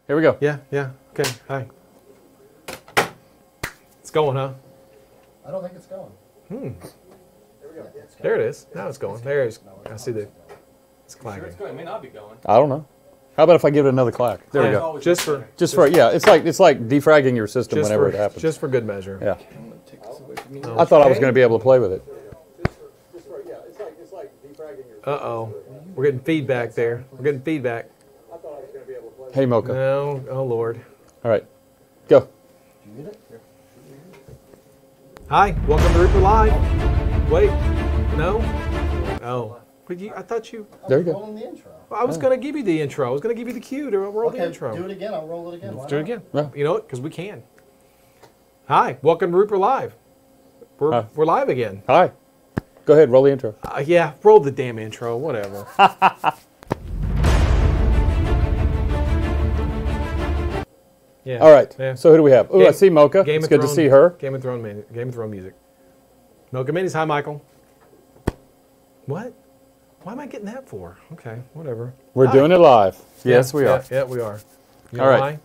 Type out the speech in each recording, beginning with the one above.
Here we go. Yeah, yeah. Okay, hi. It's going, huh? I don't think it's going. Hmm. There we go. There it is. Now it's going. There it is. I see the. It's clacking. Sure, it's going. It may not be going. I don't know. How about if I give it another clack? There we go. Just for Yeah, it's like defragging your system whenever it happens. Just for good measure. Yeah. I'm going to take this away from you. I thought I was going to be able to play with it. It's like defragging your. Uh-oh. We're getting feedback there. We're getting feedback. I thought I was going to be able to play. Hey, Mocha. No. Oh, Lord. All right. Go. Did you get it? Here. Hi. Welcome to Reaper Live. Wait. No? Oh. But I thought you... There you go. Rolling the intro. I was going to give you the intro. I was going to give you the cue to roll the intro. Do it again. I'll roll it again. Let's do it again. Yeah. You know what? Because we can. Hi. Welcome to Reaper Live. We're live again. Hi. Go ahead. Roll the intro. Yeah. Roll the damn intro. Whatever. Yeah. All right. Yeah. So who do we have? Oh, I see Mocha. Game It's of good to Thrones- see her. Game of Thrones music. Mocha Minis. Hi, Michael. What? Why am I getting that for? Okay, whatever. We're doing it live. Yes, we are. Yeah, we are. You know All right. why?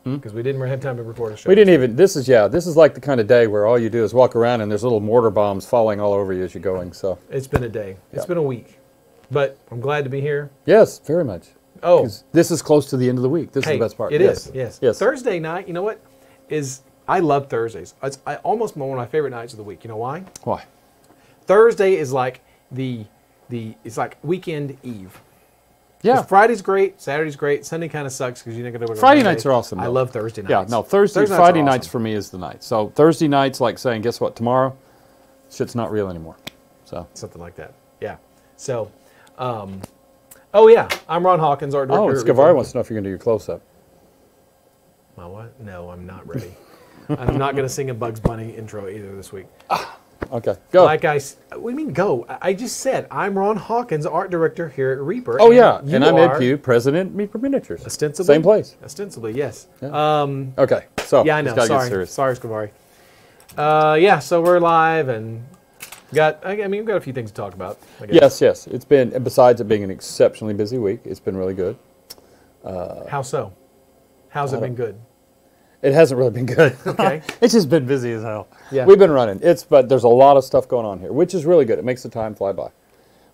Because we didn't have time to record a show. We didn't even. This is like the kind of day where all you do is walk around and there's little mortar bombs falling all over you as you're going. So It's been a day. It's Yeah. been a week. But I'm glad to be here. yes, very much. Oh, 'Cause this is close to the end of the week. This hey, is the best part. It yes. is. Yes. Yes. Thursday night, you know what? I love Thursdays. It's almost one of my favorite nights of the week. You know why? Why? Thursday is like it's like weekend eve. Yeah. Friday's great, Saturday's great, Sunday kind of sucks because you're not going to go to Friday Monday. nights are awesome. I though. love Thursday nights. Yeah. No. Friday are nights awesome. for me is the night. So Thursday nights like saying, guess what? Tomorrow, shit's not real anymore. So. Something like that. Yeah. So, oh yeah, I'm Ron Hawkins, art director. Oh, Scavari wants to know if you're going to do your close up. My what? No, I'm not ready. I'm not going to sing a Bugs Bunny intro either this week. Okay. Go. What do you mean go? I just said I'm Ron Hawkins, art director here at Reaper. Oh yeah, you and I'm are Ed Pugh, president of Reaper Miniatures. Ostensibly. Same place. Ostensibly, yes. Yeah. Okay. So Yeah, I know. Let's gotta get Sorry, serious. sorry, Scavari. Yeah, so we're live and we've got a few things to talk about. I guess. Yes. It's been, and besides it being an exceptionally busy week, it's been really good. How so? How's it been good? It hasn't really been good. Okay. It's just been busy as hell. Yeah. We've been running. But there's a lot of stuff going on here, which is really good. It makes the time fly by.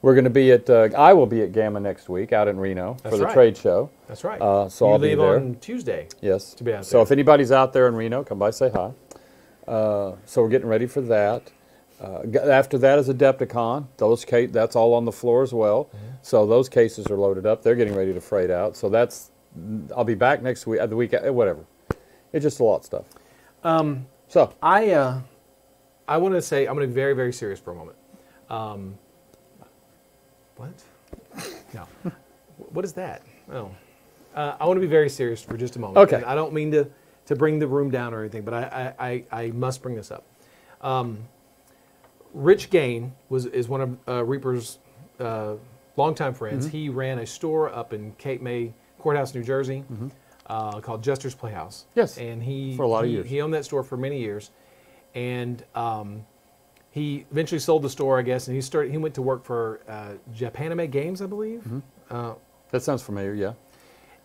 We're going to be at, I will be at Gamma next week out in Reno for the right. trade show. That's right. So you I'll be leave there. on Tuesday. Yes. To be out So there. if anybody's out there in Reno, come by, say hi. So we're getting ready for that. After that is Adepticon. That's all on the floor as well. Mm-hmm. So those cases are loaded up. They're getting ready to freight out. So I'll be back next week, the week, whatever. It's just a lot of stuff. So I want to say I'm going to be very, very serious for a moment. What? No. What is that? Oh. I want to be very serious for just a moment. Okay. And I don't mean to bring the room down or anything, but I must bring this up. Rich Gain is one of Reaper's longtime friends. Mm-hmm. He ran a store up in Cape May Courthouse, New Jersey, called Jester's Playhouse. Yes, and he for a lot of years. He owned that store for many years, and he eventually sold the store, I guess, and he went to work for Japanime Games, I believe. that sounds familiar, yeah.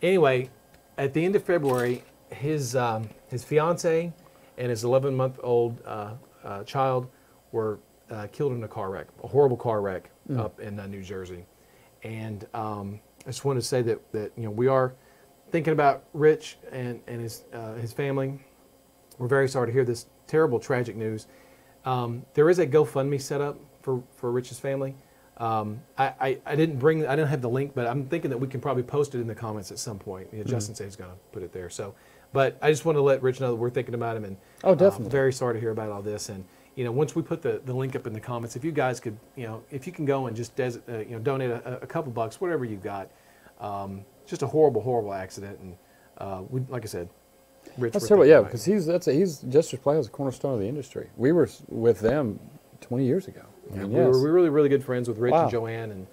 Anyway, at the end of February, his fiance and his 11-month-old child were killed in a car wreck, a horrible car wreck up in New Jersey. And I just wanted to say that we are thinking about Rich and his family. We're very sorry to hear this terrible, tragic news. There is a GoFundMe set up for Rich's family. I didn't have the link, but I'm thinking that we can probably post it in the comments at some point. Justin said he's going to put it there. So, but I just want to let Rich know that we're thinking about him, and definitely. Very sorry to hear about all this. And once we put the link up in the comments, if you guys could, if you can go and just donate a couple bucks, whatever you've got. Just a horrible, horrible accident, and like I said, Rich. That's terrible, yeah, because he's Jester's Playhouse, a cornerstone of the industry. We were with them 20 years ago. We were really, really good friends with Rich and Joanne, and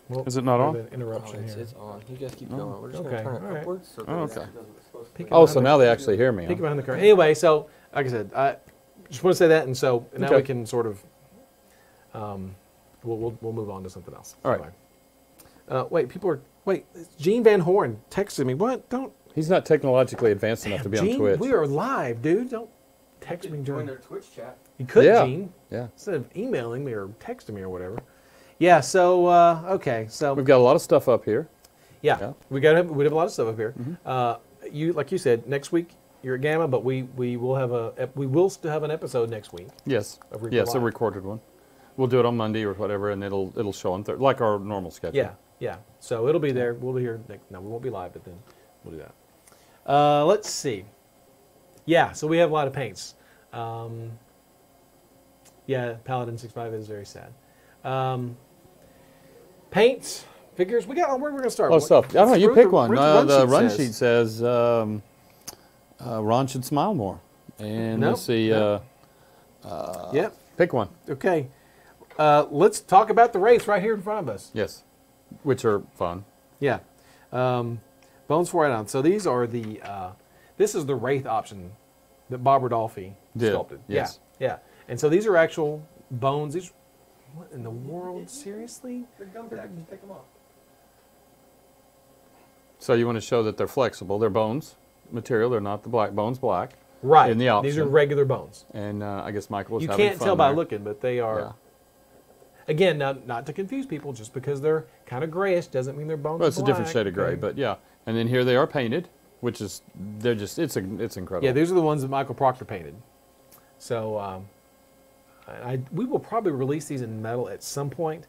well, is it not on? An interruption here. It's on. You guys keep going. We're just going to turn it upwards. So Okay. So now they actually hear me. Peek behind the curtain. Anyway, so like I said, I just want to say that, and so now we can sort of we'll move on to something else. All right. Wait, people are... Wait, Gene Van Horn texted me. What? Don't... He's not technologically advanced enough to be on Gene, Twitch. we are live, dude. Don't text me Join during... their Twitch chat. You could, Yeah. Gene. Yeah. Instead of emailing me or texting me or whatever. Yeah, so, okay. So, We've got a lot of stuff up here. yeah. We have a lot of stuff up here. Like you said, next week you're at Gamma, but we will still have an episode next week. Yes. Of Reaper Yes, a Live. recorded one. We'll do it on Monday or whatever, and it'll show on like our normal schedule. Yeah, yeah. So it'll be there. We'll be here. No, we won't be live, but then we'll do that. Let's see. Yeah, so we have a lot of paints. Yeah, Paladin 6.5 is very sad. Paints, figures. Where we're going to start. Oh, stuff. I don't know. You What pick the one. run The sheet run says. sheet says Ron should smile more. And Nope. let's see. Yep. Pick one. Okay. Let's talk about the Wraiths right here in front of us. Yes. Which are fun. Yeah. Bones for on. So these are the, this is the Wraith option that Bob Rodolphe Did, sculpted. yes. Yeah, yeah. And so these are actual bones. These, what in the world? Seriously? They're gum tags. Just take them off. So you want to show that they're flexible. They're bones material. They're not the black bones black. Right. In the These are option. regular bones. And I guess Michael was You having can't fun tell by there. looking, but they are. Yeah. Again, not to confuse people, just because they're kind of grayish doesn't mean they're bones. Well, it's a different black, shade of gray, okay? but yeah. And then here they are painted, which is it's incredible. Yeah, these are the ones that Michael Proctor painted. So we will probably release these in metal at some point,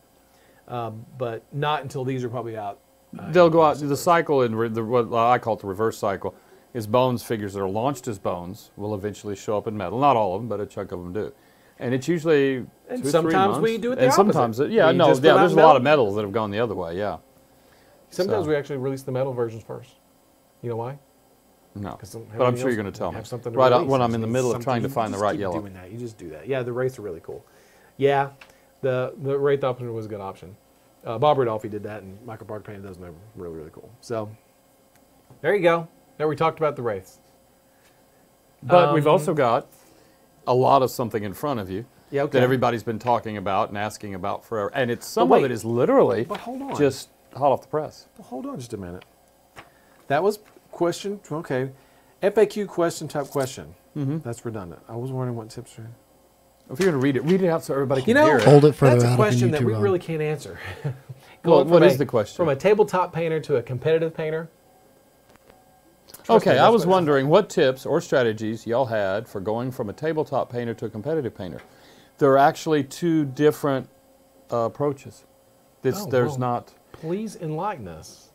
but not until these are probably out. They'll go out. The cycle in what I call it the reverse cycle is bones figures that are launched as bones will eventually show up in metal. Not all of them, but a chunk of them do. And it's usually And 2 or 3 sometimes months. we do it the and opposite. sometimes We there's just put out a lot of metal. metals that have gone the other way. Yeah. Sometimes So- we actually release the metal versions first. You know why? No. 'Cause don't have But I'm anything sure you're else. going to tell me. Have something to Right release. when I'm Just in the need middle of something. trying to You find the just right keep yellow. Doing that. You just do that. Yeah, the Wraiths are really cool. Yeah, the Wraith option was a good option. Bob Rodolphe did that, and Michael Proctor painted those, and they were really, really cool. So there you go. There we talked about the Wraiths. But we've also got a lot of something in front of you Yeah, okay. that everybody's been talking about and asking about forever. And it's some But of wait. it is literally But hold on. just hot off the press. Well, hold on just a minute. That was question. Okay, FAQ question type question. That's redundant. I was wondering what tips are. If you're going to read it out so everybody can You know, hear it. Hold it further that's out a if you question need that to, we Ron. really can't answer. Well, Going what from is the question? From a tabletop painter to a competitive painter. Trust Okay, me, I that's was what- wondering what tips or strategies y'all had for going from a tabletop painter to a competitive painter. There are actually 2 different approaches. Oh, There's well. not. Please enlighten us.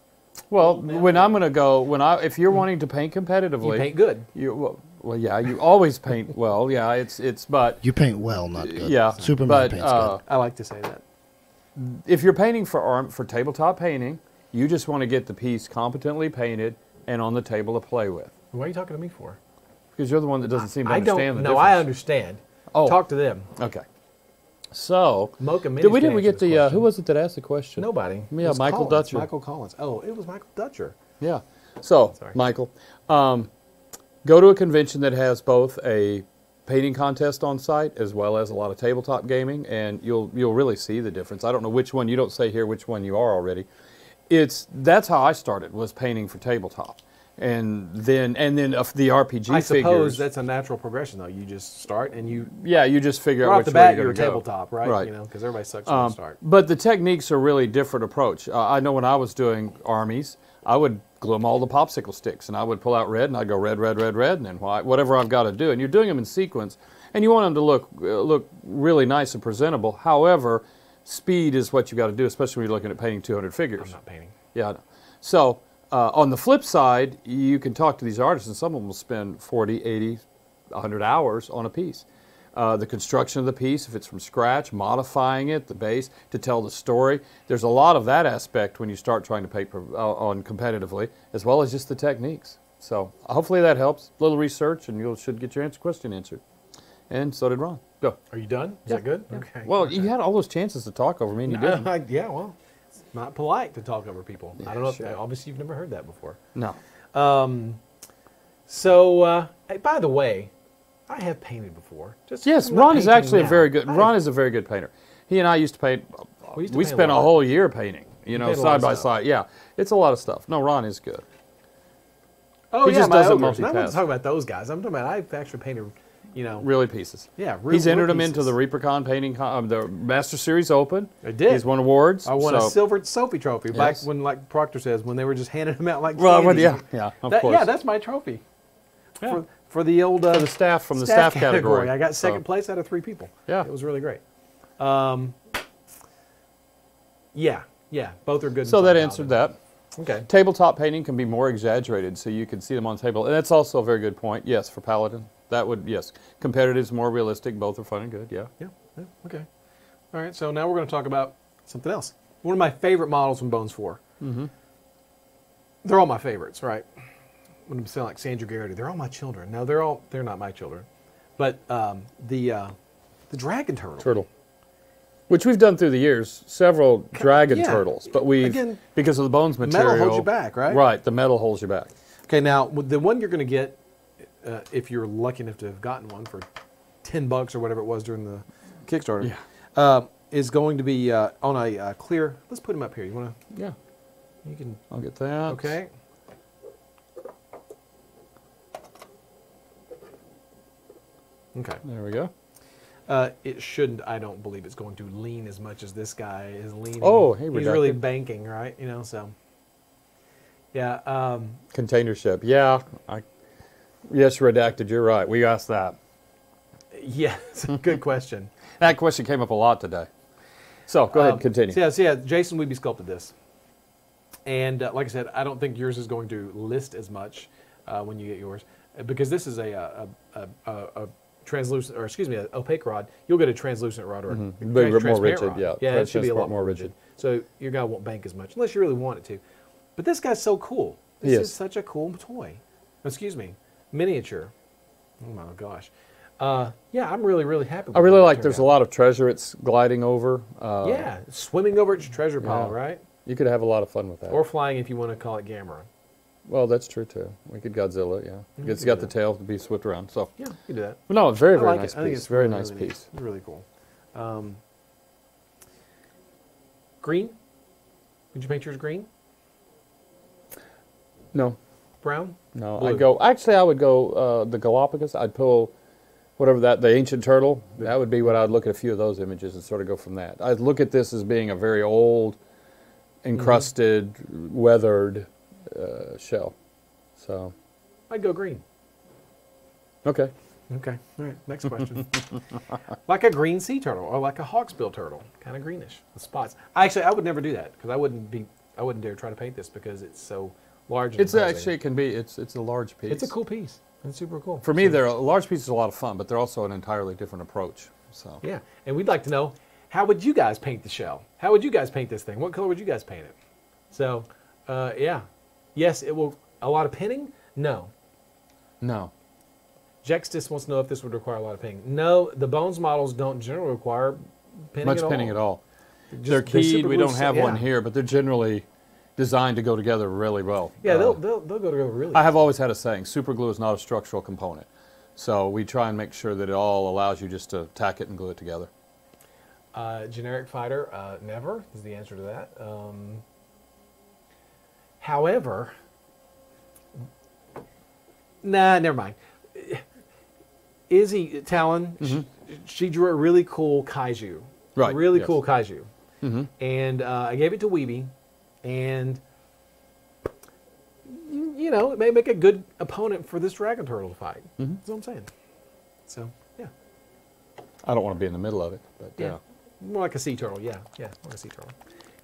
Well, when I'm going to go, if you're wanting to paint competitively, You paint good. well, yeah, you always paint well. Yeah, it's but You paint well, not good. yeah, Superman but paints good. I like to say that. if you're painting for tabletop painting, you just want to get the piece competently painted and on the table to play with. What are you talking to me for? Because you're the one that doesn't seem to I understand don't. the No, difference. I understand. Oh. Talk to them. Okay. So, Mocha Minis did we can answer get this the question. who was it that asked the question? Nobody. Yeah, It was Michael Collins. Dutcher. Michael Collins. Oh, it was Michael Dutcher. Yeah. So, Sorry. Michael, go to a convention that has both a painting contest on site as well as a lot of tabletop gaming, and you'll really see the difference. I don't know which one. You don't say here which one you are already. That's how I started, was painting for tabletop, and then the RPG I suppose figures. that's a natural progression, though. You just start and you Yeah, you just figure right out off the which way bat you're you're a going to go. tabletop, right? Right. You know, because everybody sucks when they start. But the techniques are really different approach. I know when I was doing armies, I would glue them all the popsicle sticks, and I would pull out red, and I'd go red, red, red, red, and then white, whatever I've got to do. And you're doing them in sequence, and you want them to look really nice and presentable. However, speed is what you got to do, especially when you're looking at painting 200 figures. I'm not painting. Yeah, I know. So on the flip side, you can talk to these artists, and some of them will spend 40, 80, 100 hours on a piece. The construction of the piece, if it's from scratch, modifying it, the base, to tell the story. There's a lot of that aspect when you start trying to paint on competitively, as well as just the techniques. So hopefully that helps. A little research, and you should get your question answered. And so did Ron. Go. Are you done? Is that good? Okay. Well, you had all those chances to talk over me, and you didn't. Yeah, well, it's not polite to talk over people. I don't know. sure. Obviously, you've never heard that before. No. Hey, by the way, I have painted before. Just Yes, I'm not Ron is painting actually now. a very good. Ron is a very good painter. He and I used to paint. We used to We paint a spent a lot. whole year painting. You know, paint a lot of side by stuff. side. Yeah, it's a lot of stuff. No, Ron is good. Oh, He yeah, just my doesn't ogres. And I'm not multitask. talking about those guys. I'm talking about, I've actually painted, you know. Really pieces. Yeah, He's real entered them pieces. into the ReaperCon painting, the Master Series Open. I did. He's won awards. I won a so- silver Sophie trophy back Yes. when, like Proctor says, when they were just handing them out like Well, candy. yeah, of course. Yeah, that's my trophy. Yeah. For the old For the staff, from the staff category. I got second So, place out of 3 people. Yeah. It was really great. Yeah, both are good. So and that fun, answered Paladin. that. Okay. Tabletop painting can be more exaggerated, so you can see them on the table. And that's also a very good point. Yes, for Paladin. That would, yes. Competitive is more realistic. Both are fun and good, yeah. Yeah, okay. All right, so now we're going to talk about something else. One of my favorite models from Bones 4. Mm-hmm. They're all my favorites, right? When I'm saying like Sandra Garrity, they're all my children. No, they're not my children. But the dragon turtle. Turtle. Which we've done through the years, several dragon yeah. turtles. But we've, Again, because of the bones material. metal holds you back, right? Right, the metal holds you back. Okay, now the one you're going to get, if you're lucky enough to have gotten one for $10 or whatever it was during the Kickstarter, is going to be on a clear. Let's put him up here. You want to? Yeah, You can. I'll get that. Okay. Okay. There we go. It shouldn't. I don't believe it's going to lean as much as this guy is leaning. Oh, hey, he's really redacted. banking, right? You know, so. Yeah. Container ship. Yeah. Yes, redacted. You're right. We asked that. Yeah. It's a good question. That question came up a lot today. So go ahead and continue. So yeah, Jason Weeby sculpted this, and like I said, I don't think yours is going to list as much when you get yours, because this is a translucent, or excuse me, an opaque rod. You'll get a translucent rod or a More transparent rigid, rod. yeah. Yeah, it should be a lot More more rigid. rigid. So your guy won't bank as much unless you really want it to. But this guy's so cool. He This is. is such a cool toy. Excuse me, miniature. Oh my gosh. Yeah, I'm really, really happy with I really how it like turned there's a out. lot of treasure it's gliding over. Yeah, swimming over its treasure pile, yeah. right? You could have a lot of fun with that. Or flying if you want to call it Gamera. Well, that's true too. We could Godzilla, yeah. It's got the tail to be swept around. So, Yeah, you do that. but no, very, I very like nice it. I think piece. it's Very really, nice really neat. piece. It's really cool. Green? Did you paint yours green? No, Brown? no. Blue. I would go the Galapagos. I'd pull whatever the ancient turtle. That would be what I'd look at a few of those images and sort of go from that. I'd look at this as being a very old, encrusted, weathered shell. So, I'd go green. okay. Okay. All right. Next question. Like a green sea turtle or like a hawksbill turtle, kind of greenish with spots. Actually, I would never do that because I wouldn't dare try to paint this because it's so large. And It's imposing. actually, it can be, it's a large piece. It's a cool piece. It's super cool. For me, they're a large piece is a lot of fun, but they're also an entirely different approach. So, Yeah, and we'd like to know, how would you guys paint the shell? How would you guys paint this thing? What color would you guys paint it? So, yeah. Yes, it will. A lot of pinning? No. no. Jextis wants to know if this would require a lot of pinning. No, the Bones models don't generally require pinning Much at all. pinning at all. Just- They're keyed. super We glue don't have one yeah. here, but they're generally designed to go together really well. Yeah, they'll go together really I have always had a saying, super glue is not a structural component. So we try and make sure that it all allows you just to tack it and glue it together. Generic fighter, never is the answer to that. However, nah, never mind. Izzy Talon, she drew a really cool kaiju. Right, Really yes. cool kaiju. And I gave it to Weeby, and you know, it may make a good opponent for this dragon turtle to fight. That's what I'm saying. So, yeah. I don't want to be in the middle of it, but yeah. More like a sea turtle, yeah, like a sea turtle.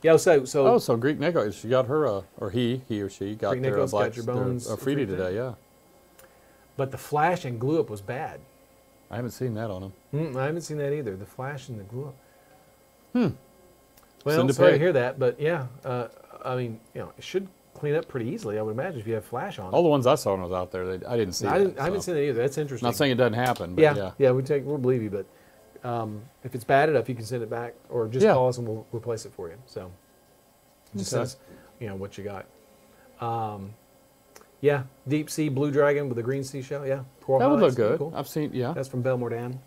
Yeah, so Oh, so Greek Neko, she got her, or he or she got Greek their Neko's got black, your bones their freed Afridi today, yeah. but the flash and glue up was bad. I haven't seen that on them. I haven't seen that either. The flash and the glue up. Well, Send a sorry to pic. hear that, but yeah, I mean, you know, it should clean up pretty easily. I would imagine if you have flash on. All the ones I saw when I was out there, I didn't see I that, haven't so. seen it either. That's interesting. Not saying it doesn't happen, but yeah. yeah, we'll believe you, but if it's bad enough, you can send it back or just Yeah. call us and we'll replace it for you. So, just Okay. says, you know, what you got. Yeah, deep sea blue dragon with a green seashell. Yeah, coral That would look highlights, pretty good. cool. I've seen, yeah. That's from Belmordan.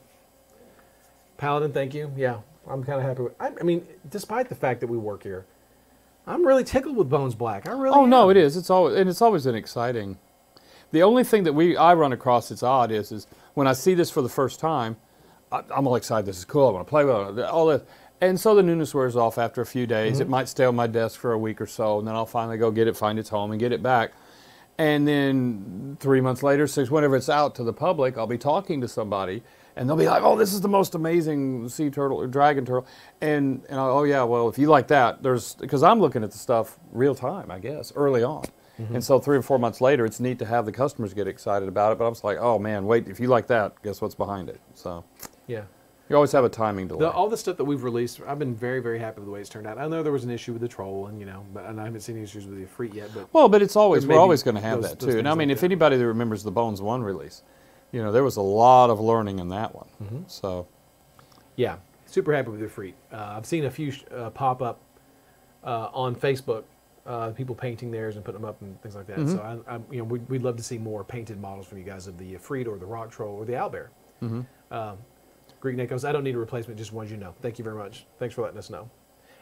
Paladin, thank you. Yeah, I'm kind of happy with. I mean, despite the fact that we work here, I'm really tickled with Bones Black. I really Oh am. no, it is. It's always an exciting. The only thing that I run across that's odd is when I see this for the first time, I'm all excited. This is cool. I want to play with it. All this. And so the newness wears off after a few days. It might stay on my desk for a week or so, and then I'll finally go get it, find its home, and get it back. And then 3 months later, 6, whenever it's out to the public, I'll be talking to somebody, and they'll be like, "Oh, this is the most amazing sea turtle or dragon turtle," and oh yeah, well, if you like that, because I'm looking at the stuff real time, I guess, early on. And so 3 or 4 months later, it's neat to have the customers get excited about it. But I was like, oh man, wait, if you like that, guess what's behind it? So Yeah. you always have a timing delay. All the stuff that we've released, I've been very, very happy with the way it's turned out. I know there was an issue with the troll, and and I haven't seen any issues with the Efreet yet. But But it's always maybe we're always going to have those that too. And I things mean, like if that. anybody that remembers the Bones 1 release, there was a lot of learning in that one. So yeah, super happy with the Efreet. I've seen a few pop up on Facebook. People painting theirs and putting them up and things like that. So we'd love to see more painted models from you guys of the Efreet or the Rock Troll or the Owlbear. Greek Nick goes, I don't need a replacement, just ones you know. Thank you very much. Thanks for letting us know.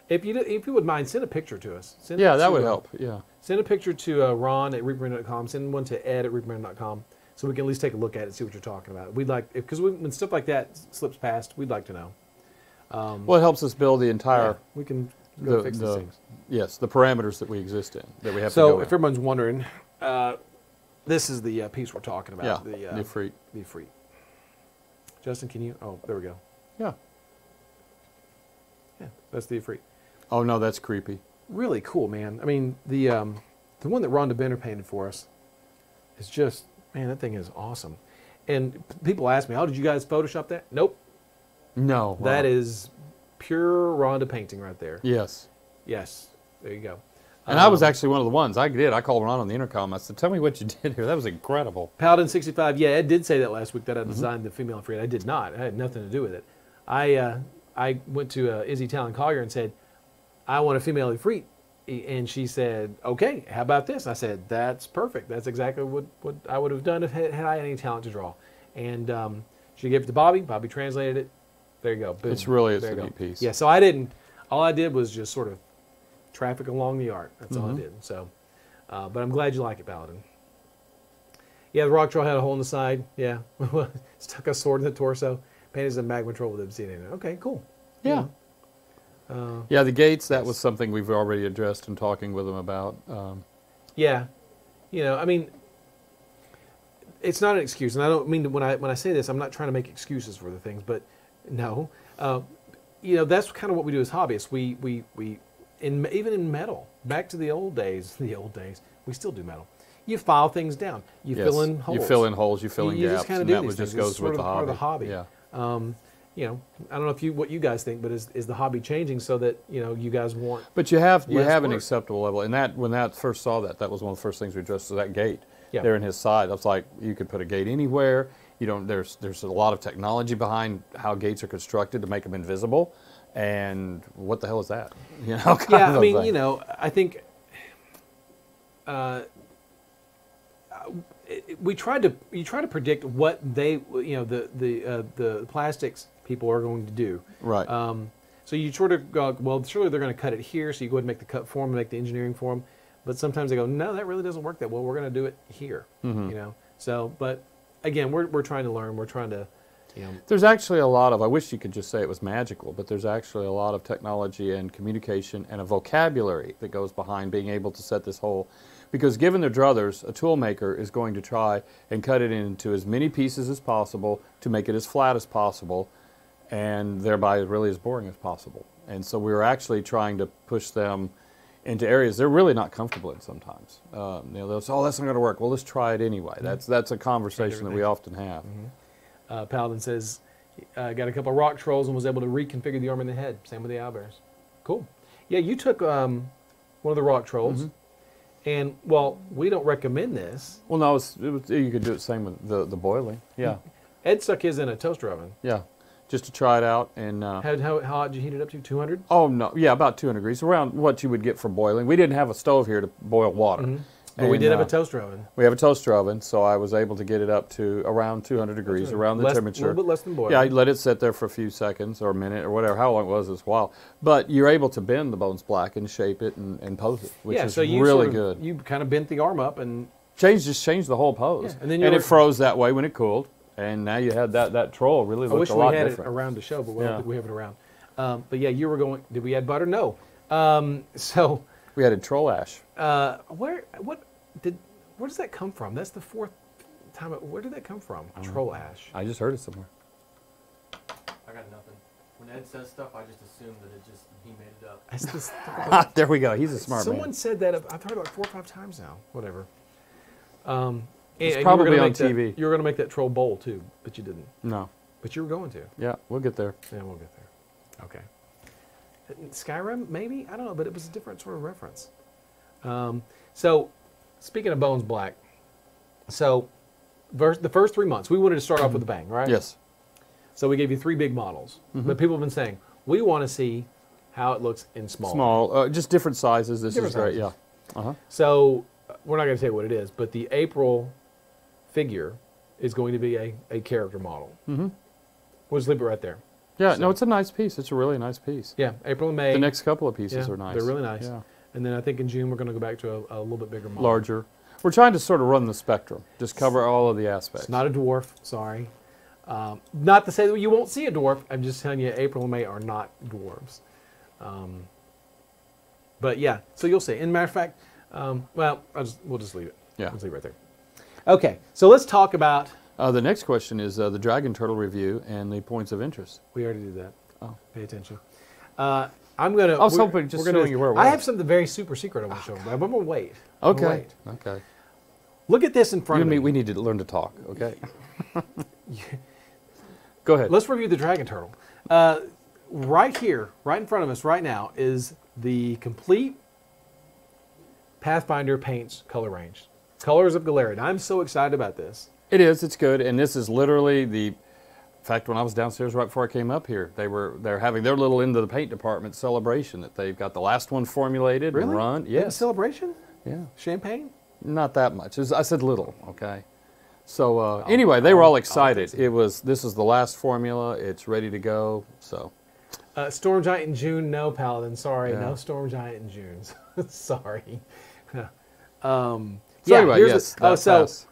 If you would mind, send a picture to us. Send yeah, it that to, would help. Yeah. Send a picture to Ron at reaperlive.com. Send one to Ed at reaperlive.com so we can at least take a look at it and see what you're talking about. We'd like, because when stuff like that slips past, we'd like to know. Well, it helps us build the entire We can go fix these things. Yes, the parameters that we exist in, that we have to So go if in. everyone's wondering, this is the piece we're talking about. Yeah, the Efreet. The Efreet. Justin, can you? Oh, there we go. Yeah. Yeah, that's the Efreet. Oh no, that's creepy. Really cool, man. I mean, the one that Rhonda Bender painted for us is just, man, that thing is awesome. And people ask me, oh, did you guys Photoshop that? Nope. No. That wow. is pure Rhonda painting right there. Yes. Yes. There you go. And I was actually one of the ones. I called Ron on the intercom. I said, tell me what you did here. That was incredible. Paladin 65, yeah, Ed did say that last week that I designed the female Efreet. I did not. I had nothing to do with it. I went to Izzy Talon Collier and said, I want a female Efreet. And she said, okay, how about this? I said, that's perfect. That's exactly what I would have done if had I had any talent to draw. And she gave it to Bobby. Bobby translated it. There you go. Boom. It's a There you go. neat piece. Yeah, so all I did was just sort of traffic along the art. That's all I did. So, but I'm glad you like it, Paladin. Yeah, the rock troll had a hole in the side. Yeah, stuck a sword in the torso. Painted as a magma troll with obsidian in it. Okay, cool. Yeah. Yeah, the gates, that was something we've already addressed in talking with them about. Yeah, I mean, it's not an excuse, and I don't mean to, when I say this, I'm not trying to make excuses for the things, but no, that's kind of what we do as hobbyists. We even in metal, back to the old days, we still do metal. You file things down. You fill in holes. You fill in holes. You fill in You gaps. just kind of and do that these just things. goes It's sort with of the part of hobby. the hobby. Yeah. I don't know what you guys think, but is the hobby changing so that you guys want? But you have an work. acceptable level, and when that first saw that was one of the first things we addressed. Was that gate Yeah. there in his side? I was like, you could put a gate anywhere. There's a lot of technology behind how gates are constructed to make them invisible, and what the hell is that? Kind Yeah, of I mean, thing. I think you try to predict what they, the plastics people are going to do. Right. So you sort of go, well, surely they're going to cut it here, so you go ahead and make the cut for them, and make the engineering for them. But sometimes they go, no, that really doesn't work that well. We're going to do it here. So, but again, we're trying to learn. We're trying to, There's actually a lot of, I wish you could just say it was magical, but there's actually a lot of technology and communication and a vocabulary that goes behind being able to set this whole, because given their druthers, a tool maker is going to try and cut it into as many pieces as possible to make it as flat as possible, and thereby really as boring as possible. And so we're actually trying to push them into areas they're really not comfortable in sometimes. They'll say, oh, that's not going to work. Well, let's try it anyway. That's a conversation that we often have. Paladin says, got a couple of rock trolls and was able to reconfigure the arm and the head. Same with the owlbears. Cool. Yeah, you took one of the rock trolls, and, well, we don't recommend this. Well, no, you could do it same with the boiling. Yeah. Ed stuck his in a toaster oven. Yeah. Just to try it out. And How hot did you heat it up to? 200? Oh, no. Yeah, about 200 degrees, around what you would get for boiling. We didn't have a stove here to boil water. But we And, did have a toaster oven. We have a toaster oven, so I was able to get it up to around 200 degrees, around the A temperature. little bit less than boiling. Yeah, I let it sit there for a few seconds or a minute or whatever, how long it was a while. But you're able to bend the Bones Black and shape it and pose it, which is so you really sort of, good. You kind of bent the arm up and Just changed the whole pose. Yeah, and then it froze that way when it cooled. And now you had that troll really I looked wish a we lot had different. it around the show, but we Yeah. don't think we have it around. But yeah, you were going. Did we add butter? No. So We added troll ash. where does that come from? That's the fourth time. Where did that come from? Troll ash. I just heard it somewhere. I got nothing. When Ed says stuff, I just assume that he made it up. That's this, There we go. He's a smart someone man. said that. I've heard it like 4 or 5 times now. Whatever. It's and probably you were gonna on make that- TV. You were going to make that troll bowl too, but you didn't. No. But you were going to. Yeah, we'll get there. Yeah, we'll get there. Okay. Skyrim, maybe? I don't know, but it was a different sort of reference. So, speaking of Bones Black, so the first 3 months, we wanted to start off with a bang, right? Yes. So we gave you 3 big models. But people have been saying, we want to see how it looks in small. Small, just different sizes. This Different is great. sizes. Yeah. Uh-huh. So we're not going to tell you what it is, but the April figure is going to be a character model. Mm-hmm. We'll just leave it right there. Yeah. No, it's a nice piece. It's a really nice piece. Yeah, April and May. The next couple of pieces yeah, are nice. They're really nice. Yeah. And then I think in June we're going to go back to a little bit bigger model. Larger. We're trying to sort of run the spectrum. Just cover all of the aspects. It's not a dwarf, sorry. Not to say that you won't see a dwarf. I'm just telling you, April and May are not dwarves. But yeah, so you'll see. And matter of fact, well, we'll just leave it. Yeah. We'll leave it right there. Okay, so let's talk about. The next question is the Dragon Turtle review and the points of interest. We already did that. Oh. Pay attention. I'm gonna. I was hoping just showing you where it was. I have something very super secret I want to show you, but I'm gonna wait. I'm gonna Okay. wait. Okay. Look at this in You front and of me, me. we need to learn to talk. Okay. Go ahead. Let's review the Dragon Turtle. Right here, right in front of us right now, is the complete Pathfinder Paints color range. Colors of Galarian. I'm so excited about this. It is. It's good. And this is literally the. In fact, when I was downstairs right before I came up here, they're having their little end of the paint department celebration that they've got the last one formulated and run. Yes. Yes. Celebration? Yeah. Champagne? Not that much. I said little. Okay. So anyway, they were all excited. This is the last formula. It's ready to go. So. Storm Giant in June? No, Paladin. Sorry, Yeah. no Storm Giant in June. Sorry. Anyway, here's yes.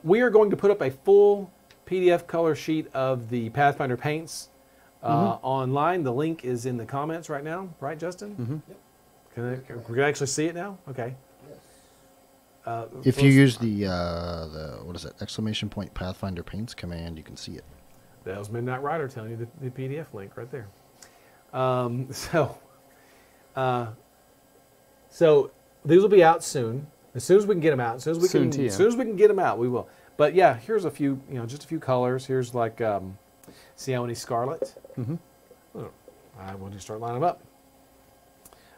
we are going to put up a full PDF color sheet of the Pathfinder Paints online. The link is in the comments right now, right, Justin? Can we actually see it now? Okay. If you use the what is it, exclamation point Pathfinder Paints command, you can see it. That was Midnight Rider telling you the PDF link right there. So these will be out soon. As soon as we can get them out, as soon as we can get them out, we will. But yeah, here's a few, just a few colors. Here's like Sione Scarlet. Oh, I want to start lining them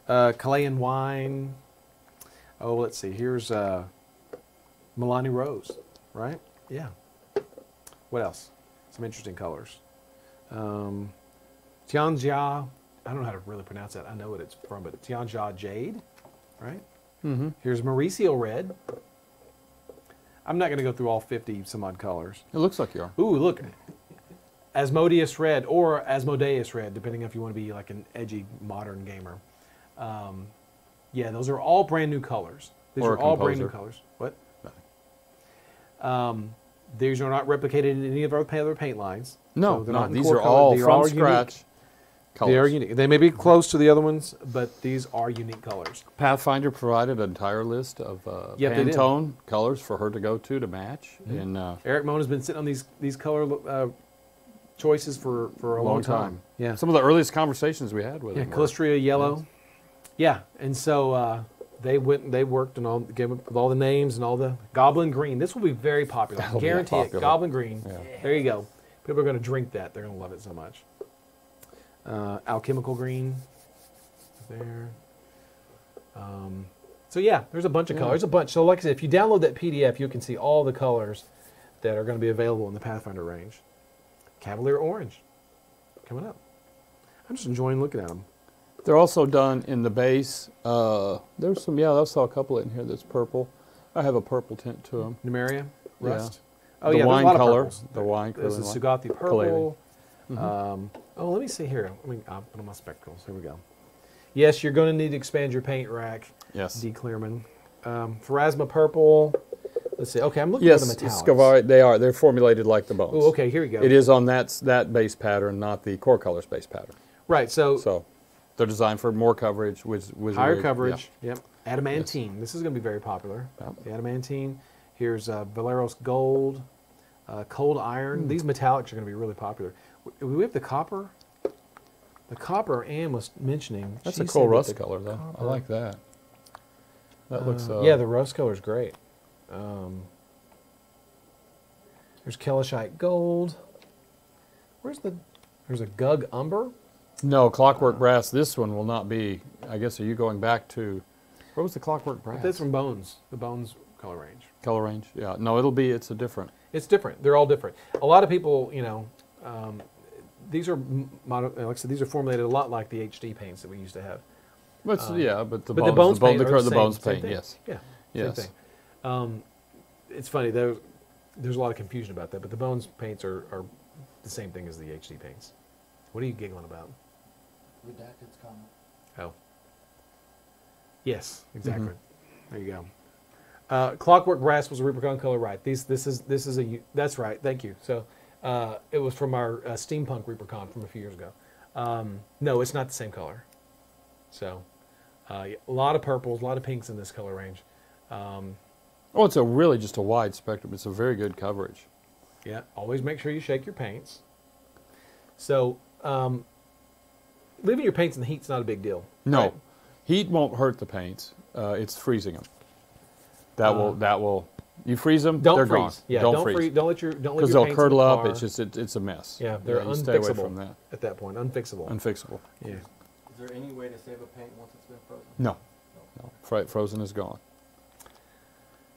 up. Chilean Wine. Oh, let's see. Here's Milani Rose, right? Yeah. What else? Some interesting colors. Tianjia. I don't know how to really pronounce that. I know what it's from, but Tianjia Jade, right? Here's Mauricio Red. I'm not going to go through all 50 some odd colors. It looks like you are. Ooh, look. Asmodeus Red or Asmodeus Red, depending if you want to be like an edgy modern gamer. Yeah, those are all brand new colors. These Or are a all brand new composer. colors. What? These are not replicated in any of our other paint lines. No, So they're no. not in These core are color. all They are from unique. scratch colors. They are unique. They may be close to the other ones, but these are unique colors. Pathfinder provided an entire list of Yep, they did. Pantone colors for her to go to match. And Eric Moan has been sitting on these color choices for a long time. Yeah. Some of the earliest conversations we had with Yeah, him. were- Calistria Yellow. Yeah, and so they went and they worked and came up with all the names and all the Goblin Green. This will be very popular. That'll be Guarantee it. popular. Goblin Green. Yeah. There you go. People are going to drink that. They're going to love it so much. Alchemical Green. There. So yeah, there's a bunch of colors. There's a bunch. So like I said, if you download that PDF, you can see all the colors that are going to be available in the Pathfinder range. Cavalier Orange. Coming up. I'm just enjoying looking at them. They're also done in the base. There's some, I saw a couple in here that's purple. I have a purple tint to them. Numeria, Yeah. rust. Oh The yeah, wine there's a lot color, of purples. the wine There's the color. Sugati purple. Palladium. Oh, let me see here. I'll put on my spectacles. Here we go. Yes, you're going to need to expand your paint rack. Yes. D. Clearman. Pharasma purple. Let's see. Okay, I'm looking Yes, for the metallics. Scavari, they are. They're formulated like the bones. Oh, okay, here we go. It is on that base pattern, not the core colors base pattern. Right, so, So they're designed for more coverage, higher coverage. Yep. Adamantine. This is going to be very popular. Yep. The Adamantine. Here's Valeros Gold. Cold Iron. These metallics are going to be really popular. We have the copper. The copper Anne was mentioning. That's she a cool said that rust the color, though. I copper- like that. That looks. yeah, the rust color is great. There's Kelishite Gold. There's a Gug Umber. No, Clockwork Brass. This one will not be. I guess, are you going back to. What was the Clockwork Brass? That's from Bones. The Bones color range. Color range? Yeah. No, it's a different. It's different. They're all different. A lot of people, these are, like I said, these are formulated a lot like the HD paints that we used to have. But but the But bones, paint are the bones same paint, thing. yes. Yeah. Yes. Same thing. It's funny. There's a lot of confusion about that, but the Bones paints are the same thing as the HD paints. What are you giggling about? Redacted's comment. Oh. Yes, exactly. Mm-hmm. There you go. Clockwork Brass was a Rubicon color, right? This is that's right. Thank you. So it was from our steampunk Rubicon from a few years ago. No, it's not the same color. So a lot of purples, a lot of pinks in this color range. Oh, it's really just a wide spectrum. It's a very good coverage. Yeah, always make sure you shake your paints. So leaving your paints in the heat's not a big deal. No, right? heat won't hurt the paints. It's freezing them. That will. You freeze them, Don't they're freeze. gone. Yeah, don't freeze. Don't let your Because paints they'll in curdle the up. car. It's a mess. Yeah, they're you stay away unfixable from that. at that point. Unfixable. Unfixable. Yeah. Is there any way to save a paint once it's been frozen? No. Frozen is gone.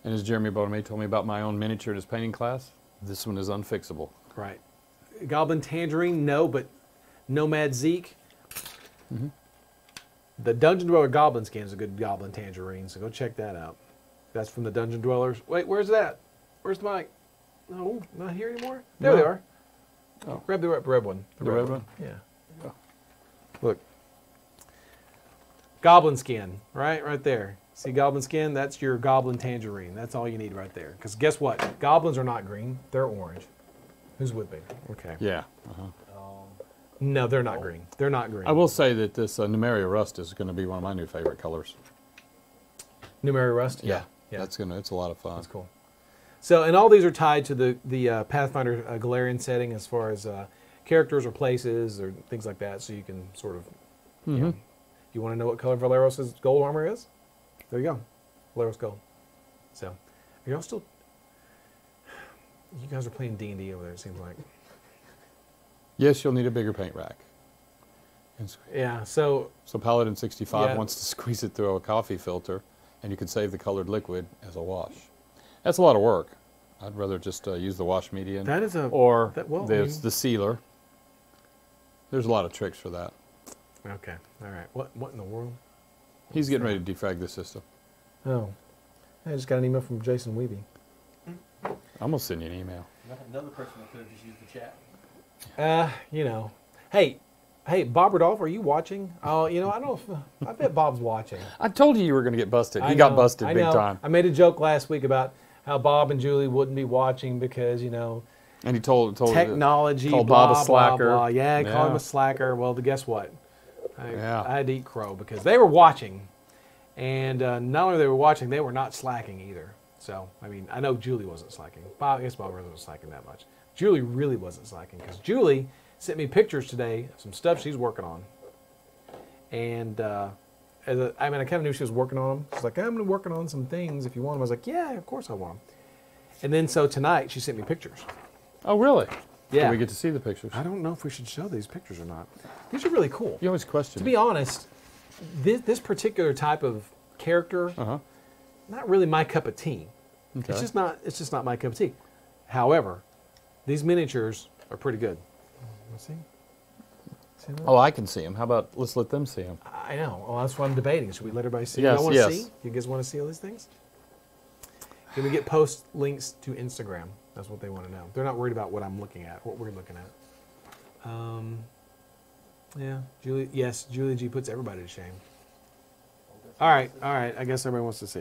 And as Jeremy Bonamé told me about my own miniature in his painting class, this one is unfixable. Right. Goblin Tangerine, no, but Nomad Zeke. The Dungeon Dweller Goblin skin is a good Goblin Tangerine, so go check that out. That's from the Dungeon Dwellers. Wait, where's that? Where's the mic? No, not here anymore? There No. they are. Oh. Grab the red one. The red one? Yeah. Oh. Look. Goblin skin, right there. See Goblin skin? That's your Goblin Tangerine. That's all you need right there. Because guess what? Goblins are not green. They're orange. Who's with me? Okay. Yeah. No, they're not green. They're not green. I will say that this Numeria Rust is going to be one of my new favorite colors. Numeria Rust? Yeah. Yeah. It's a lot of fun. That's cool. So, and all these are tied to the Pathfinder Galarian setting as far as characters or places or things like that, so you can sort of, you want to know what color Valeros' gold armor is? There you go. Valeros gold. So, are y'all still, you guys are playing D&D over there, it seems like. Yes, you'll need a bigger paint rack. Yeah, so Paladin 65 Yeah. wants to squeeze it through a coffee filter, and you can save the colored liquid as a wash. That's a lot of work. I'd rather just use the wash medium. that is a, Or that- well, there's the sealer. There's a lot of tricks for that. okay, all right. What in the world? He's getting ready to defrag the system. Oh, I just got an email from Jason Weeby. I'm going to send you an email. Another person that could have just used the chat. Hey, Bob Rodolph, are you watching? Oh, I don't know if, I bet Bob's watching. I told you were going to get busted. I He got know, busted I big know. time. I made a joke last week about how Bob and Julie wouldn't be watching because, And he told technology, called blah, Bob a slacker. Blah, blah. Yeah, called him Yeah. a slacker. Well, guess what? I had to eat crow because they were watching. And not only they were watching, they were not slacking either. So, I mean, I know Julie wasn't slacking. I guess Bob really wasn't slacking that much. Julie really wasn't slacking because Julie sent me pictures today of some stuff she's working on. And, I kind of knew she was working on them. She's like, I'm working on some things if you want them. I was like, yeah, of course I want them. And then so tonight she sent me pictures. Oh, really? Yeah. Did we get to see the pictures? I don't know if we should show these pictures or not. These are really cool. You always question To me. be honest, this particular type of character, Uh-huh. not really my cup of tea. Okay. It's just not my cup of tea. However, these miniatures are pretty good. Let's see. See that? Oh, I can see him. How about let's let them see him? I know. Well, that's what I'm debating. Should we let everybody see? Yes, Y'all want to yes. see? You guys want to see all these things? Can we get post links to Instagram? That's what they want to know. They're not worried about what I'm looking at, what we're looking at. Yeah, Julie G puts everybody to shame. All right. I guess everybody wants to see.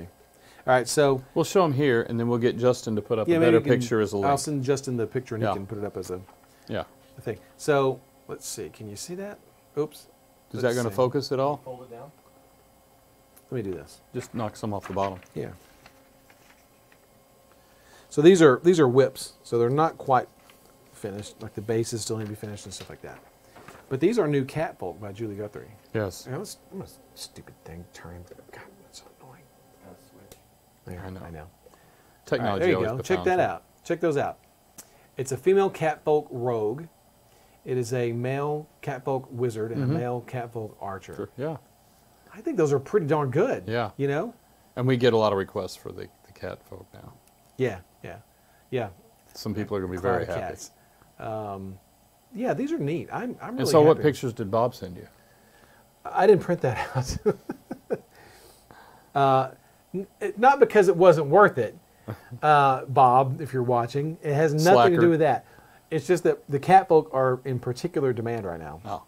All right, so We'll show them here, and then we'll get Justin to put up a better picture as a link. I'll send Justin the picture, and Yeah. he can put it up as a Yeah. thing. So let's see. Can you see that? Oops. Is that going to focus at all? Fold it down. Let me do this. Just knock some off the bottom. Yeah. So these are whips, so they're not quite finished. Like the bases still need to be finished and stuff like that. But these are new Catfolk by Julie Guthrie. Yes. Yeah, that's a stupid thing. Turn. God, that's so annoying. Gotta switch. There, I know. I know. All right, Technology there you always go. Check confounds that me. out. Check those out. It's a female Catfolk rogue. It is a male Catfolk wizard and a male Catfolk archer. Sure. Yeah. I think those are pretty darn good. Yeah. You know? And we get a lot of requests for the cat folk now. Yeah. Some people are going to be very Cloud happy. cats. Yeah, these are neat. I'm really And so what happy. pictures did Bob send you? I didn't print that out. Not because it wasn't worth it, Bob, if you're watching. It has nothing Slacker. to do with that. It's just that the Catfolk are in particular demand right now. Oh.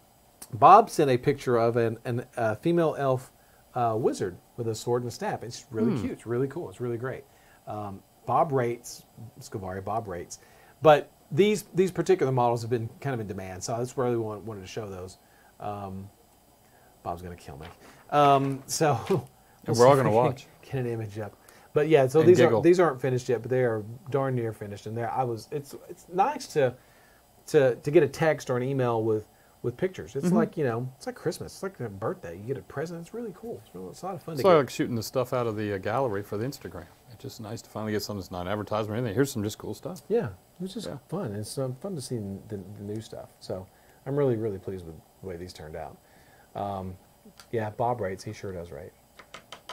Bob sent a picture of a female elf wizard with a sword and a staff. It's really cute. It's really cool. It's really great. Bob rates, Scavari, Bob rates. But these particular models have been kind of in demand, so that's where I really wanted to show those. Bob's going to kill me. So And we're all see if gonna we can watch. Get an image up. But yeah, so And these giggle. aren't finished yet, but they are darn near finished. And it's nice to get a text or an email with pictures. It's like, it's like Christmas. It's like a birthday. You get a present. It's really cool. It's a lot of fun It's to get. like shooting the stuff out of the gallery for the Instagram. It's just nice to finally get something that's not advertised or anything. Here's some just cool stuff. Yeah, it's just Yeah. fun. It's fun to see the new stuff. So I'm really, really pleased with the way these turned out. Yeah, Bob rates. He sure does rate.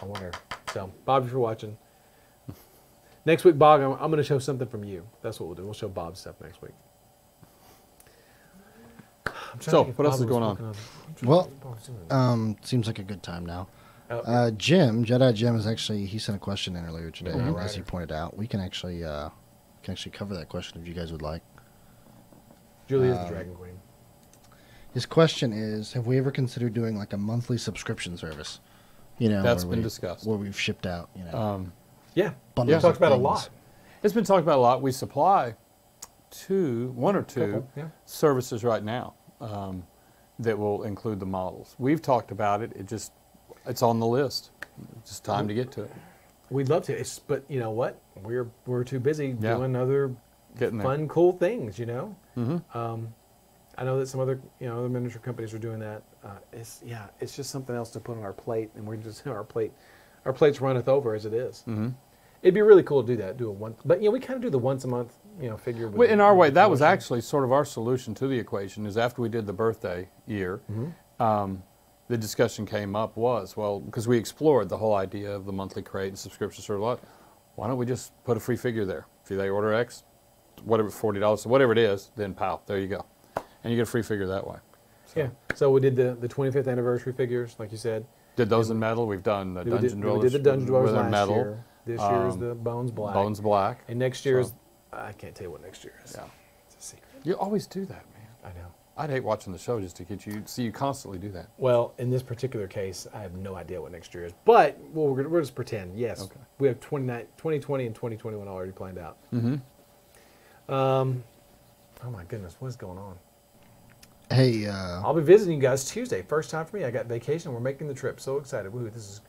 I wonder. So, Bob, if you're watching, next week, Bob, I'm going to show something from you. That's what we'll do. We'll show Bob's stuff next week. I'm trying to So, think if what else Bob is was going on? working I'm trying to Well, think if Bob's doing it. Seems like a good time now. Oh, Jedi Jim is actually, he sent a question in earlier today, Mhm. as he pointed out. We can actually cover that question if you guys would like. Julie is the Dragon Queen. His question is, have we ever considered doing like a monthly subscription service? That's where been discussed. Where we've shipped out, Yeah, bundles we talked of about a things. lot. It's been talked about a lot. We supply one or two Couple, yeah. services right now that will include the models. We've talked about it. It's on the list. It's just time to get to it. We'd love to, but you know what? We're too busy Yeah. doing other Getting there. fun, cool things. Mm-hmm. I know that some other other miniature companies are doing that. It's just something else to put on our plate, and we're just our plates runneth over as it is. Mm-hmm. It'd be really cool to do that, but we kind of do the once a month figure. with In our the way, that was promotion. actually sort of our solution to the equation. Is after we did the birthday year, the discussion came up because we explored the whole idea of the monthly crate and subscription service a lot. Why don't we just put a free figure there? If they order X, whatever, $40, whatever it is, then pow, there you go, and you get a free figure that way. So, Yeah. So we did the 25th anniversary figures, like you said. Did those in metal? We've done the Dungeon we Dwellers. did the Dungeon Dwellers with last metal. year. This year is the Bones Black. Bones Black. And next year is So- I can't tell you what next year is. Yeah. It's a secret. You always do that, man. I know. I'd hate watching the show just to get you see you constantly do that. Well, in this particular case, I have no idea what next year is. But we'll just pretend. Yes, Okay. we have 2020 and 2021 already planned out. Mm-hmm. Oh my goodness, what is going on? Hey, I'll be visiting you guys Tuesday. First time for me. I got vacation. We're making the trip. So excited. Woo, this is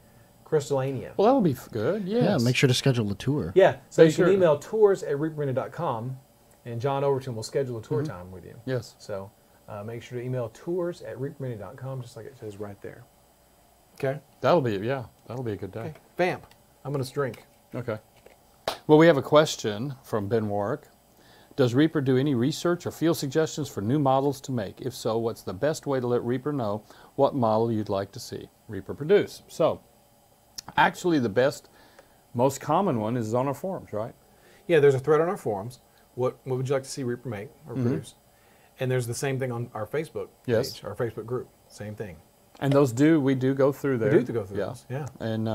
Crystallania. Well, that would be good. Yes. yeah, make sure to schedule the tour. Yeah, so Make you sure- can email tours@reaperlive.com, and John Overton will schedule a tour time with you. Yes. So make sure to email tours@reaperlive.com, just like it says right there. Okay? That'll be a good day. Okay. Vamp. I'm going to drink. Okay. Well, we have a question from Ben Warwick. Does Reaper do any research or field suggestions for new models to make? If so, what's the best way to let Reaper know what model you'd like to see Reaper produce? So, actually the best, most common one is on our forums, right? Yeah, there's a thread on our forums. What would you like to see Reaper make or produce? And there's the same thing on our Facebook Yes. page, our Facebook group. Same thing. And we do go through there. We do go through Yeah. those. Yeah. And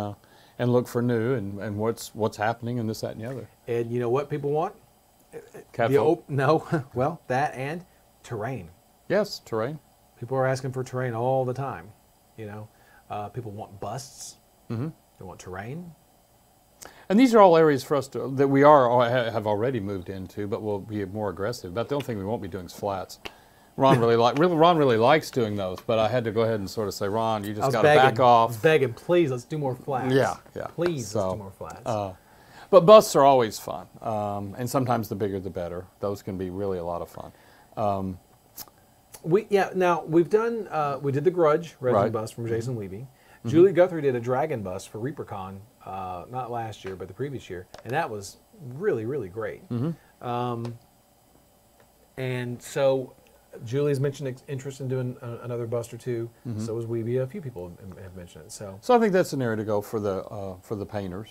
and look for new and what's happening and this, that, and the other. And you know what people want? Catfolk. No, well, that and terrain. Yes, terrain. People are asking for terrain all the time. You know, people want busts. Mm-hmm. They want terrain. And these are all areas for us that we have already moved into, but we'll be more aggressive. But the only thing we won't be doing is flats. Ron really likes doing those, but I had to go ahead and sort of say, Ron, you just got to back off. I was begging, please, let's do more flats. Yeah. Please, let's do more flats. But busts are always fun, and sometimes the bigger the better. Those can be really a lot of fun. Now we've done. We did the Grudge resin bust from Jason Levy. Julie Guthrie did a dragon bust for ReaperCon, not last year, but the previous year, and that was really, really great. And so Julie's mentioned interest in doing another bust or two. So was Weeby. A few people have mentioned it. So I think that's an area to go for the painters.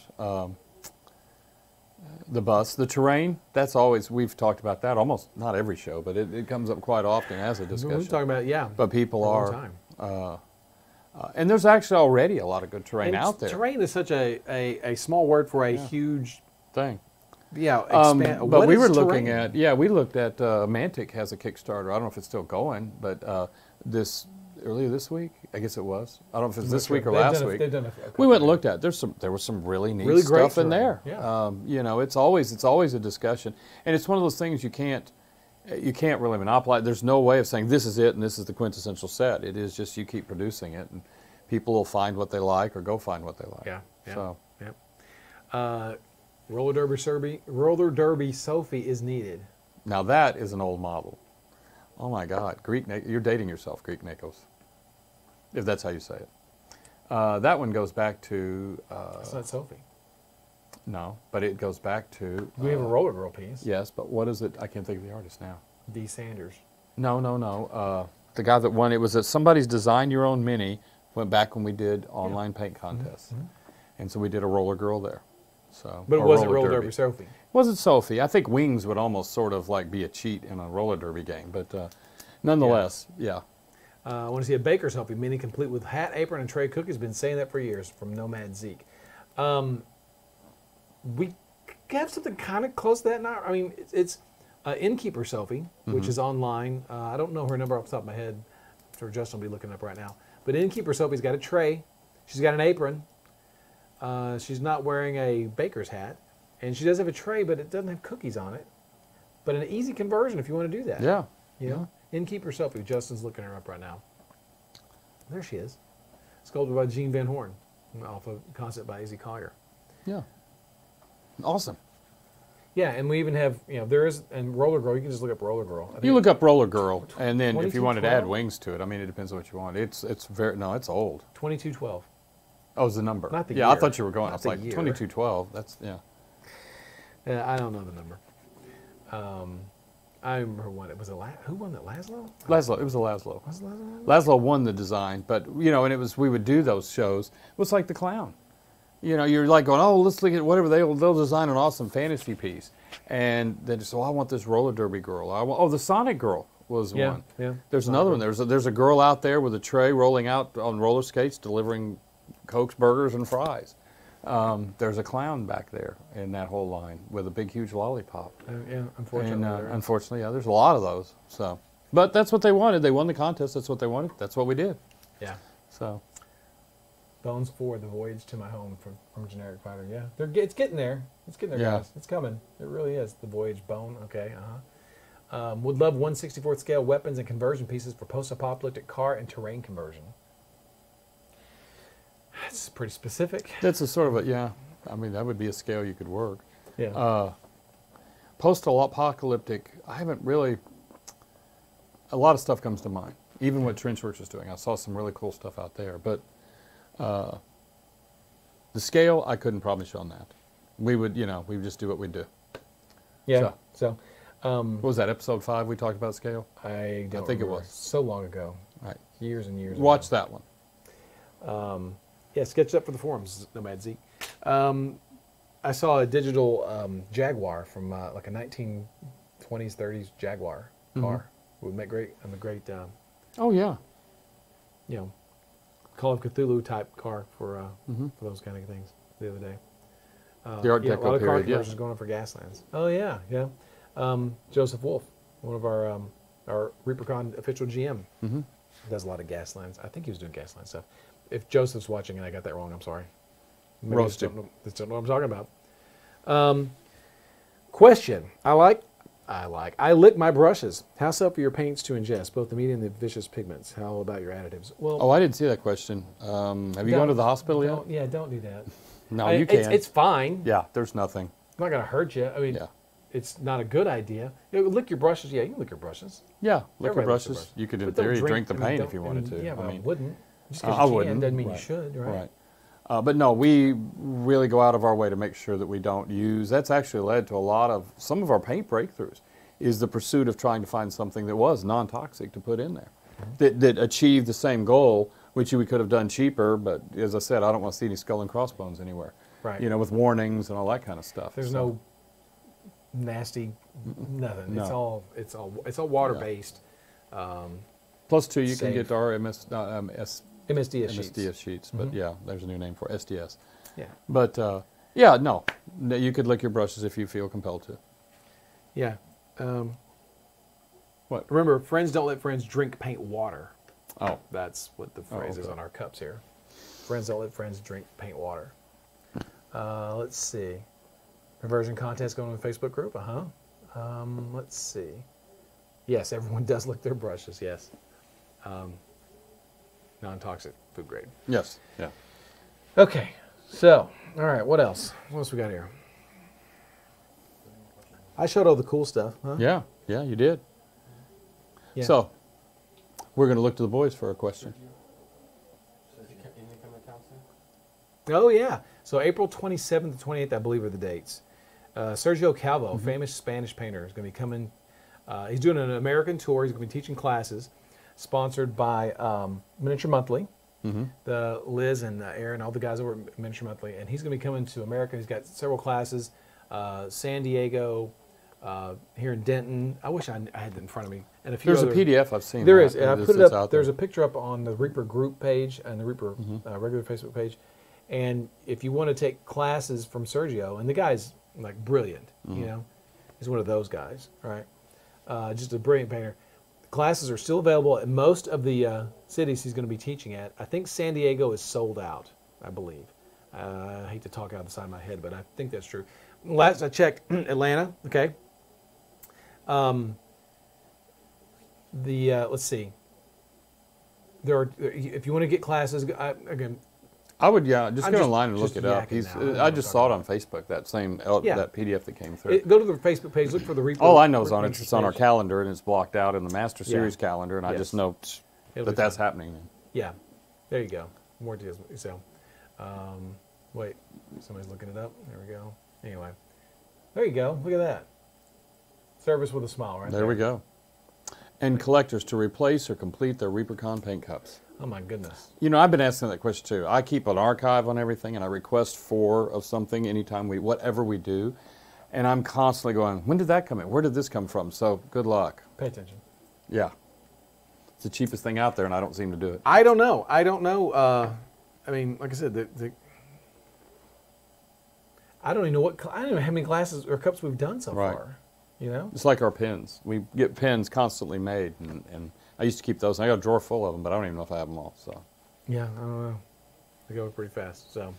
The bust, the terrain, that's always, we've talked about that almost, not every show, but it comes up quite often as a discussion. we're talking about, yeah. But people for a are, long time. and there's actually already a lot of good terrain out there. Terrain is such a small word for a huge thing. Yeah, but we were looking at, we looked at, Mantic has a Kickstarter. I don't know if it's still going, but earlier this week, I guess it was. I don't know if it's this week or last week. We went and looked at it. There was some really neat stuff in there. Yeah. You know, it's always a discussion, and it's one of those things you can't really monopolize. There's no way of saying this is it and this is the quintessential set. It is just you keep producing it, and people will find what they like or go find what they like. Yeah. So. Roller Derby Sophie is needed. Now that is an old model. Oh my God, you're dating yourself, Greek Nikos, if that's how you say it. That one goes back to... It's not Sophie. No, but it goes back to... We have a Roller Girl piece. Yes, but what is it? I can't think of the artist now. D. Sanders. No. The guy that won, it was somebody's Design Your Own Mini, went back when we did online paint contests. And so we did a Roller Girl there. So, but it wasn't Roller Derby Sophie. It wasn't Sophie. I think Wings would almost sort of like be a cheat in a roller derby game, but nonetheless, yeah. I want to see a baker's Sophie mini complete with hat, apron, and tray cookies. Been saying that for years. From Nomad Zeke. We have something kind of close to that now. I mean, it's Innkeeper Sophie, which is online. I don't know her number off the top of my head. So Justin will be looking up right now. But Innkeeper Sophie's got a tray. She's got an apron. She's not wearing a baker's hat, and she does have a tray, but it doesn't have cookies on it. But an easy conversion if you want to do that. Yeah. You know? Innkeeper Sophie. Justin's looking her up right now. There she is. Sculpted by Gene Van Horn, off a concept by A.Z. Collier. Yeah. Awesome. Yeah, and we even have, there is, and Roller Girl, you can just look up Roller Girl. You look up Roller Girl, and then if you wanted to add 2212? wings to it, I mean, it depends on what you want. It's old. 2212. Oh, it's the number. Not the year. year. I thought you were going. Not I was the like year. 2212. That's I don't know the number. I remember one. It was who won that? Laszlo? Laszlo. It was a Laszlo. Was it Laszlo? Laszlo won the design, but and it was, we would do those shows. It was like the clown. You're like going, oh, let's look at whatever they'll design an awesome fantasy piece, and then just, I want this roller derby girl. The Sonic Girl was one. Yeah. There's another one. There's a girl out there with a tray rolling out on roller skates, delivering Cokes, burgers, and fries. There's a clown back there in that whole line with a big, huge lollipop. Unfortunately. And unfortunately, there's a lot of those. So, but that's what they wanted. They won the contest. That's what they wanted. That's what we did. Yeah. So, Bones 4, The Voyage to My Home from Generic Fighter. Yeah, it's getting there. It's getting there, Yeah. guys. It's coming. It really is. The Voyage Bone. Okay. Would love 1/64th scale weapons and conversion pieces for post-apocalyptic car and terrain conversion. That's pretty specific. that's a sort of I mean, that would be a scale you could work. Yeah. Post-apocalyptic, I haven't really, a lot of stuff comes to mind. Even what Trenchworks is doing. I saw some really cool stuff out there. But the scale, I couldn't promise you on that. We would, we would just do what we do. Yeah. So what was that, episode 5 we talked about scale? I think it it was. so long ago. Right. Years and years Watch ago. that one. Yeah, sketched up for the forums, Nomad Zeke. I saw a digital Jaguar from like a 1920s, 30s Jaguar car. Would make great. Oh, yeah. Call of Cthulhu type car for those kind of things the other day. The Art yeah, a Deco lot of car period, yeah. conversions going on for Gaslands. Oh yeah, yeah. Joseph Wolf, one of our ReaperCon official GM, does a lot of Gaslands. I think he was doing Gasland stuff. If Joseph's watching and I got that wrong, I'm sorry. Maybe Roasted. Just don't know what I'm talking about. Question. I lick my brushes. How safe are your paints to ingest, both the medium and the vicious pigments? How about your additives? Well, Oh, I didn't see that question. Have you gone to the hospital yet? Yeah, don't do that. No, you can't. It's fine. Yeah, there's nothing. It's not going to hurt you. I mean, Yeah. it's not a good idea. Lick your brushes. Yeah, you can lick your brushes. Yeah, lick your Everybody licks their brushes. You could, in But don't theory, drink the I mean, paint don't- if you I wanted mean, to. Yeah, but I mean, wouldn't. Just I because you can wouldn't. doesn't mean Right. you should, right? But no, we really go out of our way to make sure that we don't use. That's actually led to a lot of some of our paint breakthroughs. Is the pursuit of trying to find something that was non-toxic to put in there, that achieved the same goal, which we could have done cheaper. But as I said, I don't want to see any skull and crossbones anywhere. Right. You know, with warnings and all that kind of stuff. There's So, no nasty nothing. No. It's all water based. Plus two, you Safe. can get our MSDS sheets. MSDS sheets, but yeah, there's a new name for SDS. Yeah. But yeah, no, you could lick your brushes if you feel compelled to. Yeah. What? Remember, friends don't let friends drink paint water. Oh, That's what the phrase is okay. on our cups here. Friends don't let friends drink paint water. Let's see. Conversion contest going on the Facebook group. Let's see. Yes, everyone does lick their brushes. Yes. Non-toxic, food grade. yes, yeah. Okay. So, all right. What else? What else we got here? I showed all the cool stuff. Huh? Yeah, yeah, you did. Yeah. So, we're going to look to the boys for a question. Anything coming to town soon? Oh, yeah. So April 27th to 28th, I believe, are the dates. Sergio Calvo, famous Spanish painter, is going to be coming. He's doing an American tour. He's going to be teaching classes sponsored by Miniature Monthly. The Liz and Aaron, all the guys over at Miniature Monthly. And he's going to be coming to America. He's got several classes. San Diego, here in Denton. I wish I had that in front of me. And a few There's other, a PDF I've seen. There that. is. And I It's- put it it's up. out There's there. a picture up on the Reaper group page and the Reaper regular Facebook page. And if you want to take classes from Sergio, and the guy's like brilliant, you know, he's one of those guys, right? Just a brilliant painter. Classes are still available at most of the cities he's going to be teaching at. I think San Diego is sold out, I believe. I hate to talk out the side of my head, but I think that's true. Last I checked, Atlanta, okay. Let's see. If you want to get classes, again, I would, yeah, just I'm go just- online and look just it up. yakking now. I don't know I what just I'm saw it talking on Facebook, that same, Yeah. that PDF that came through. go to the Facebook page, look for the Reaper. All I know is on it, Reaper it's on our page. calendar and it's blocked out in the Master Yeah. Series calendar, and I Yes. just know It'll that be that's fun. happening. Yeah, there you go. More details. So, wait, somebody's looking it up. There we go. Anyway, there you go. Look at that. Service with a smile, right there. There we go. And collectors to replace or complete their ReaperCon paint cups. Oh my goodness. You know, I've been asking that question too. I keep an archive on everything, and I request 4 of something anytime whatever we do. And I'm constantly going, when did that come in? Where did this come from? So good luck. Pay attention. Yeah. It's the cheapest thing out there, and I don't seem to do it. I don't know. I mean, like I said, I don't even know I don't know how many glasses or cups we've done so Right. far. You know? It's like our pens. We get pens constantly made, and I used to keep those. I got a drawer full of them, but I don't even know if I have them all. So Yeah, I don't know. They go pretty fast. So,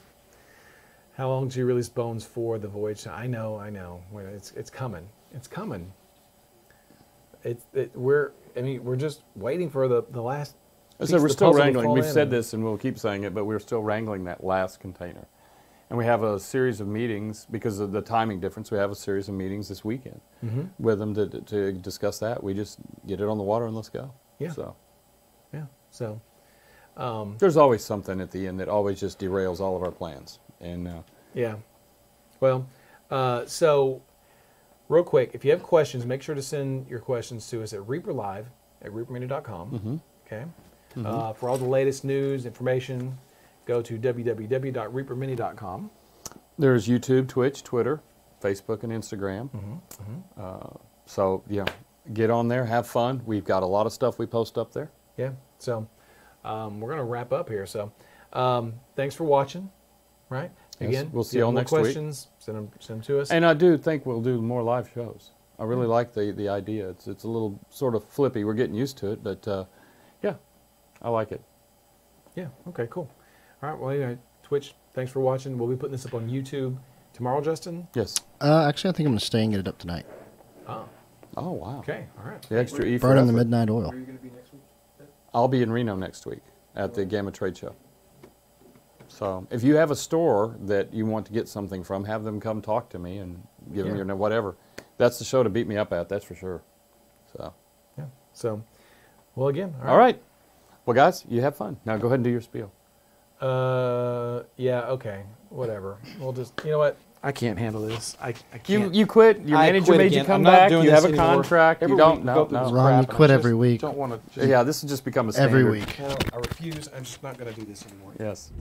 how long do you release bones for the voyage? I know. Wait, it's coming. It's coming. We're just waiting for the last. I piece said of we're the still puzzle to wrangling. fall We've in said and- this, and we'll keep saying it, but we're still wrangling that last container. And we have a series of meetings because of the timing difference. We have a series of meetings this weekend with them to discuss that. We just get it on the water and let's go. Yeah. So Yeah. So. there's always something at the end that always just derails all of our plans. And Yeah. Well, so real quick, if you have questions, make sure to send your questions to us at reaperlive@reapermini.com. Okay. For all the latest news, information, go to www.reapermini.com. there's YouTube, Twitch, Twitter, Facebook, and Instagram. So yeah, get on there, have fun. We've got a lot of stuff we post up there. Yeah. So we're going to wrap up here. So thanks for watching. Right? Yes, Again, we'll if see you y'all have more next week. questions, send them to us. And I do think we'll do more live shows. I really like the idea. It's a little sort of flippy. We're getting used to it, but yeah, I like it. Yeah. Okay. Cool. All right. Well, anyway, Twitch. Thanks for watching. We'll be putting this up on YouTube tomorrow, Justin. Yes. Actually, I think I'm going to stay and get it up tonight. Oh. Oh, wow. Okay. All right. The extra E for Burning the effort. midnight oil. Where are you going to be next week? I'll be in Reno next week at the Gamma Trade Show. So if you have a store that you want to get something from, have them come talk to me and give them your whatever. That's the show to beat me up at, that's for sure. So. Yeah. So, well, again. All right. Well, guys, you have fun. Now go ahead and do your spiel. Yeah. Okay. Whatever. We'll just. You know what? I can't handle this. I can't. You quit. Your I manager quit made you again. come I'm not back. doing You this have a anymore. contract. Every You don't. week we No, go through no. this Ron, crap, you and I quit just every week. Don't want to. Yeah, this has just become a standard. Every week. I refuse. I'm just not going to do this anymore. Yes.